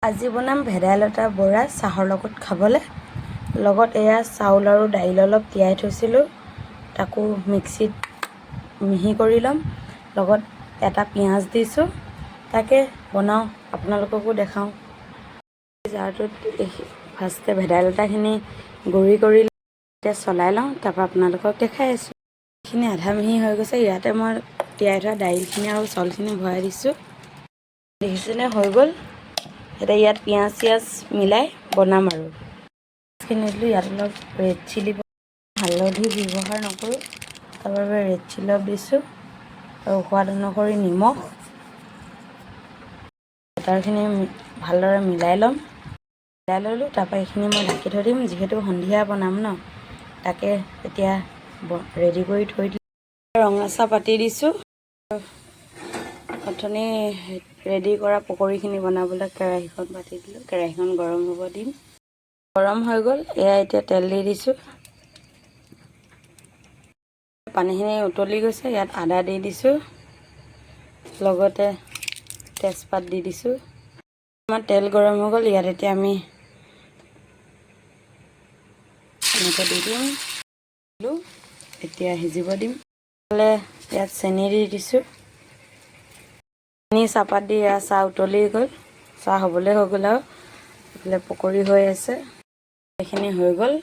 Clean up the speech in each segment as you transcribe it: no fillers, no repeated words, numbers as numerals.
আজি বনাম ভেদাইলতা বৰা চাহৰ লগত খাবলৈ। লগত এয়া চাউল আৰু দাইল অলপ তিয়াই থৈছিলোঁ, তাকো মিক্সিত মিহি কৰি ল'ম। লগত এটা পিঁয়াজ দিছোঁ, তাকে বনাওঁ, আপোনালোককো দেখাওঁ। জাৰটোত ফাৰ্ষ্টে ভেদাইলতাখিনি গুড়ি কৰি এতিয়া চলাই লওঁ, তাৰপৰা আপোনালোকক দেখাই আছোঁ। এইখিনি আধা মিহি হৈ গৈছে, ইয়াতে মই তিয়াই থোৱা দাইলখিনি আৰু চাউলখিনি ভৰাই দিছোঁ। দেখিছেনে হৈ গ'ল। এতিয়া ইয়াত পিঁয়াজ চিয়াজ মিলাই বনাম আৰু খিনি দিলোঁ। ইয়াত অলপ ৰেড চিলি, হালধি ব্যৱহাৰ নকৰোঁ, তাৰ বাবে ৰেড চিলি অলপ দিছোঁ আৰু সোৱাদ অনুসৰি নিমখ। বাটাৰখিনি ভালদৰে মিলাই ল'ম। মিলাই ল'লোঁ, তাৰপৰা এইখিনি মই ঢাকি থৈ দিম, যিহেতু সন্ধিয়া বনাম ন, তাকে এতিয়া ৰেডি কৰি থৈ দিম। ৰঙা চাহ পাতি দিছোঁ। অথনি ৰেডি কৰা পকৰীখিনি বনাবলৈ কেৰাহীখন পাতি দিলোঁ। কেৰাহীখন গৰম হ'ব দিম। গৰম হৈ গ'ল, এয়া এতিয়া তেল দি দিছোঁ। পানীখিনি উতলি গৈছে, ইয়াত আদা দি দিছোঁ, লগতে তেজপাত দি দিছোঁ। আমাৰ তেল গৰম হৈ গ'ল, ইয়াত এতিয়া আমি এনেকৈ দি দিম। এতিয়া সিজিব দিম। ইয়াত চেনি দি দিছোঁ। চেনি চাহপাত দি এয়া চাহ উতলি গ'ল, চাহ হ'বলৈ হৈ গ'ল আৰু এইফালে পকৰী হৈ আছে। এইখিনি হৈ গ'ল,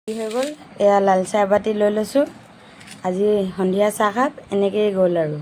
হৈ গ'ল। এয়া লাল চাহ এবাতি লৈ লৈছোঁ। আজি সন্ধিয়া চাহকাপ এনেকৈয়ে গ'ল আৰু।